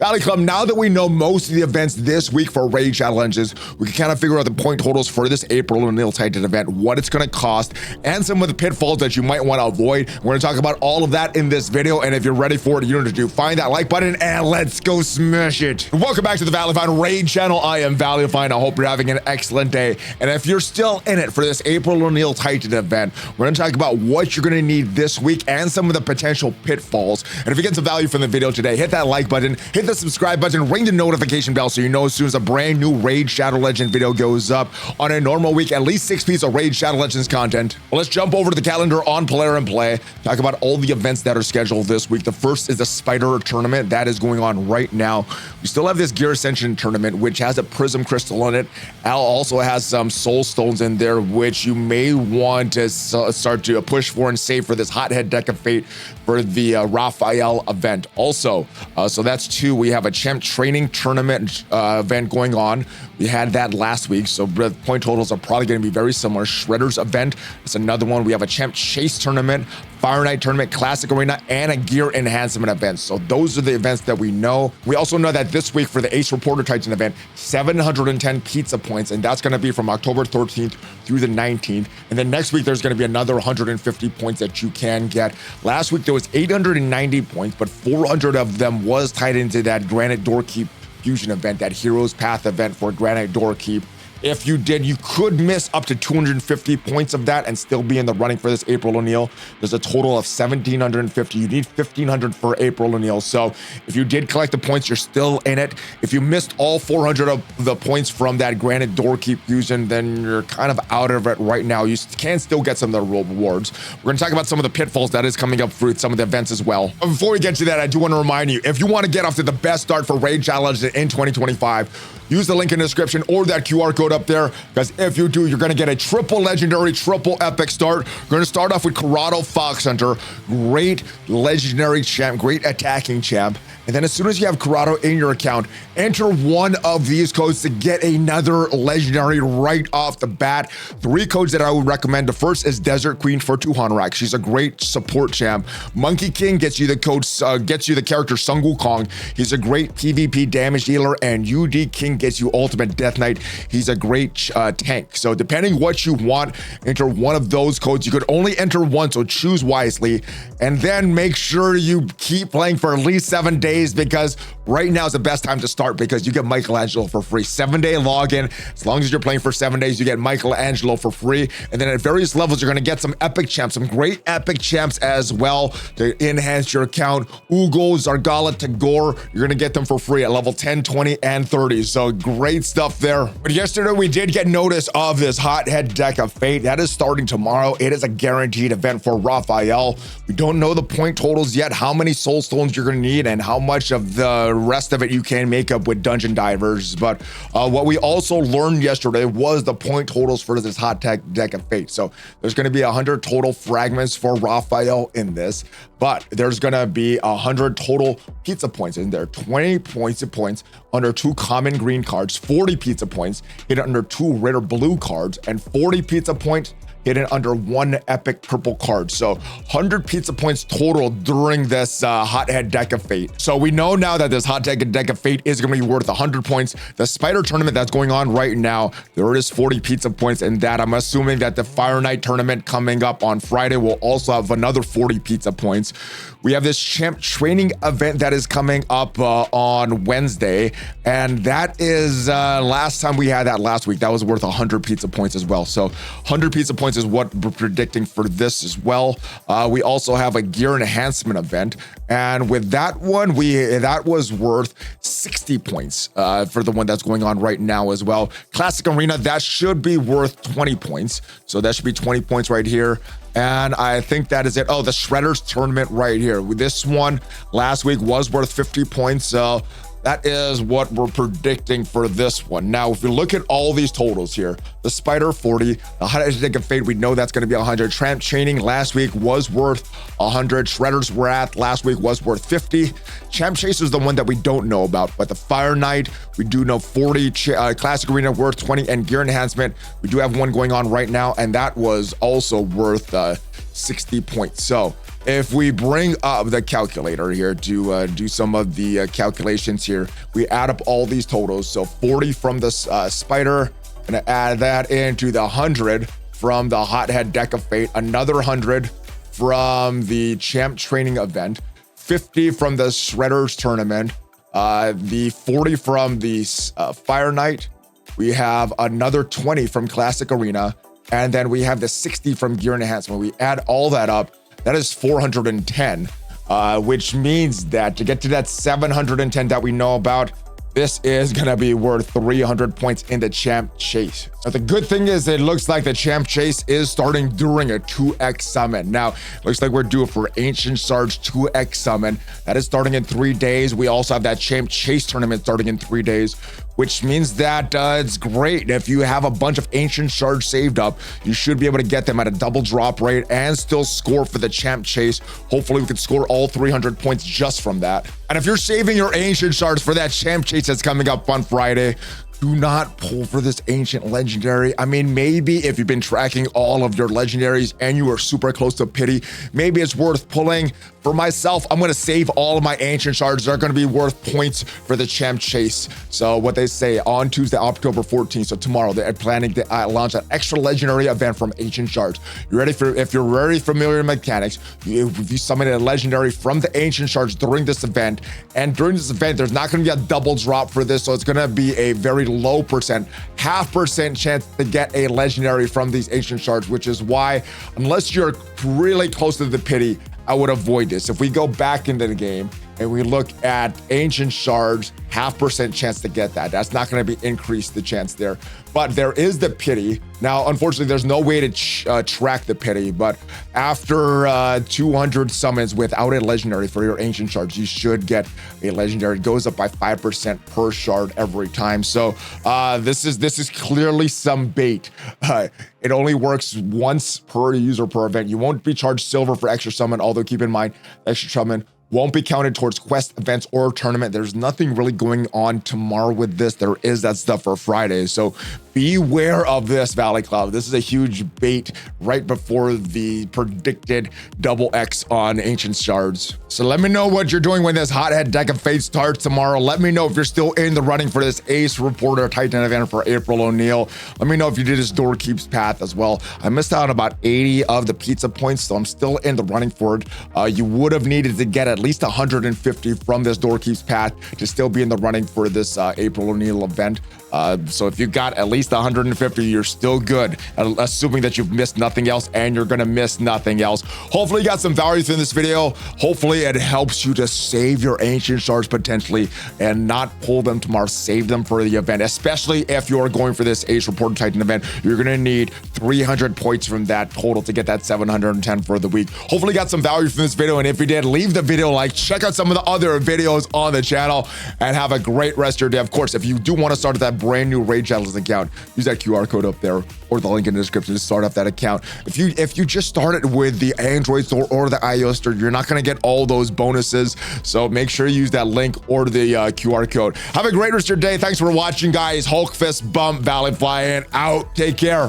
Valley Club, now that we know most of the events this week for raid challenges, we can kind of figure out the point totals for this April O'Neil Titan event, what it's going to cost, and some of the pitfalls that you might want to avoid. We're going to talk about all of that in this video, and if you're ready for it, you know what to do. Find that like button and let's go smash it. Welcome back to the ValleyFlyin raid channel. I am ValleyFlyin. I hope you're having an excellent day, and if you're still in it for this April O'Neil Titan event, we're going to talk about what you're going to need this week and some of the potential pitfalls. And if you get some value from the video today, hit that like button, hit the subscribe button, ring the notification bell so you know as soon as a brand new Raid Shadow Legend video goes up. On a normal week, at least 6 pieces of Raid Shadow Legends content. Well, let's jump over to the calendar on Player and Play, talk about all the events that are scheduled this week. The first is the Spider Tournament that is going on right now. We still have this Gear Ascension Tournament, which has a Prism Crystal in it. Al also has some Soul Stones in there, which you may want to start to push for and save for this Hothead Deck of Fate for the Raphael event. Also, so that's 2. We have a Champ Training Tournament event going on. We had that last week, so the point totals are probably going to be very similar. Shredder's event, that's another one. We have a Champ Chase Tournament, Fire Night Tournament, Classic Arena, and a Gear Enhancement event. So those are the events that we know. We also know that this week for the Ace Reporter Titan event, 710 pizza points, and that's going to be from October 13th through the 19th. And then next week, there's going to be another 150 points that you can get. Last week, there was 890 points, but 400 of them was tied into that Granite Doorkeep Fusion event, that Heroes Path event for Granite Doorkeep. If you did, you could miss up to 250 points of that and still be in the running for this April O'Neil. There's a total of 1,750. You need 1,500 for April O'Neil. So if you did collect the points, you're still in it. If you missed all 400 of the points from that Granite Doorkeep Fusion, then you're kind of out of it right now. You can still get some of the rewards. We're going to talk about some of the pitfalls that is coming up through some of the events as well. But before we get to that, I do want to remind you, if you want to get off to the best start for Raid Challenge in 2025, use the link in the description or that QR code up there, because if you do, you're going to get a triple legendary, triple epic start. We're going to start off with Karato Fox Hunter, great legendary champ, great attacking champ. And then as soon as you have Karato in your account, enter one of these codes to get another legendary right off the bat. 3 codes that I would recommend. The first is Desert Queen for 2 Honorak. She's a great support champ. Monkey King gets you the code, gets you the character Sun Wukong. He's a great PvP damage dealer, and UD King gets you Ultimate Death Knight. He's a great tank. So depending what you want, enter one of those codes. You could only enter one, so choose wisely, and then make sure you keep playing for at least 7 days, because right now is the best time to start, because you get Michelangelo for free. 7-day login. As long as you're playing for 7 days, you get Michelangelo for free. And then at various levels, you're going to get some epic champs, some great epic champs as well to enhance your account. Uugo, Zargala, Tagoar, you're going to get them for free at level 10, 20, and 30. So great stuff there. But yesterday, we did get notice of this Hothead Deck of Fate. That is starting tomorrow. It is a guaranteed event for Raphael. We don't know the point totals yet, how many Soul Stones you're going to need, and how much of the rest of it you can make up with Dungeon Divers. But what we also learned yesterday was the point totals for this Hothead Deck of Fate. So there's going to be 100 total fragments for Raphael in this, but there's going to be 100 total pizza points in there. 20 points under 2 common green cards, 40 pizza points hidden under 2 rare blue cards, and 40 pizza points hidden under 1 epic purple card. So 100 pizza points total during this Hothead Deck of Fate. So we know now that this Hothead Deck of Fate is going to be worth 100 points. The Spider Tournament that's going on right now, there is 40 pizza points in that. I'm assuming that the Fire Night Tournament coming up on Friday will also have another 40 pizza points. We have this Champ Training event that is coming up on Wednesday, and that is last time we had that last week, that was worth 100 pizza points as well. So 100 pizza points is what we're predicting for this as well. We also have a Gear Enhancement event, and with that one, that was worth 60 points for the one that's going on right now as well. Classic Arena, that should be worth 20 points. So that should be 20 points right here. And I think that is it. Oh, the Shredders Tournament right here. This one last week was worth 50 points. So that is what we're predicting for this one. Now, if you look at all these totals here, the Spider 40, the Hothead Deck of Fate, we know that's going to be 100. Tramp Chaining last week was worth 100. Shredder's Wrath last week was worth 50. Champ Chase is the one that we don't know about, but the Fire Knight, we do know 40. Classic Arena worth 20, and Gear Enhancement, we do have one going on right now, and that was also worth 60 points. So if we bring up the calculator here to do some of the calculations here, we add up all these totals. So 40 from the spider, gonna add that into the 100 from the hothead deck of fate, another 100 from the champ training event, 50 from the shredders tournament, the 40 from the fire knight. We have another 20 from classic arena, and then we have the 60 from gear enhancement. We add all that up, that is 410, which means that to get to that 710 that we know about, this is gonna be worth 300 points in the champ chase. But the good thing is it looks like the champ chase is starting during a 2x summon. Now, looks like we're due for Ancient Shards 2x summon. That is starting in 3 days. We also have that champ chase tournament starting in 3 days, which means that it's great. If you have a bunch of Ancient Shards saved up, you should be able to get them at a double drop rate and still score for the champ chase. Hopefully we can score all 300 points just from that. And if you're saving your Ancient Shards for that champ chase that's coming up on Friday, do not pull for this ancient legendary. I mean, maybe if you've been tracking all of your legendaries and you are super close to pity, maybe it's worth pulling. For myself, I'm going to save all of my ancient shards. They're going to be worth points for the champ chase. So what they say on Tuesday, October 14th, so tomorrow, they're planning to launch an extra legendary event from ancient shards. You ready for, if you're very familiar with mechanics, if you summon a legendary from the ancient shards during this event, and during this event, there's not going to be a double drop for this. So it's going to be a very low percent, 0.5% chance to get a legendary from these ancient shards, which is why, unless you're really close to the pity, I would avoid this. If we go back into the game and we look at ancient shards, 0.5% chance to get that. That's not going to be increase the chance there, but there is the pity. Now, unfortunately, there's no way to track the pity, but after 200 summons without a legendary for your ancient shards, you should get a legendary. It goes up by 5% per shard every time. So this is clearly some bait. It only works once per user per event. You won't be charged silver for extra summon, although keep in mind, extra summon won't be counted towards quest events or tournament. There's nothing really going on tomorrow with this. There is that stuff for Friday. So beware of this, Valley Cloud. This is a huge bait right before the predicted double X on Ancient Shards. So let me know what you're doing when this hothead deck of fate starts tomorrow. Let me know if you're still in the running for this Ace Reporter Titan event for April O'Neil. Let me know if you did his Doorkeep's Path as well. I missed out on about 80 of the pizza points, so I'm still in the running for it. You would have needed to get at least 150 from this Doorkeep's Path to still be in the running for this April O'Neil event. So if you got at least 150, you're still good, assuming that you've missed nothing else, and you're gonna miss nothing else. Hopefully you got some value in this video. Hopefully it helps you to save your ancient shards potentially and not pull them tomorrow. Save them for the event, especially if you're going for this Ace Reporter Titan event. You're gonna need 300 points from that total to get that 710 for the week. Hopefully you got some value from this video, and if you did, leave the video a like, check out some of the other videos on the channel, and have a great rest of your day. Of course, if you do want to start that brand new Rage Atlas account, use that QR code up there or the link in the description to start up that account. If you just started with the Android store or the iOS store, you're not going to get all those bonuses. So make sure you use that link or the QR code. Have a great rest of your day. Thanks for watching, guys. Hulk Fist Bump, ValleyFlyin out. Take care.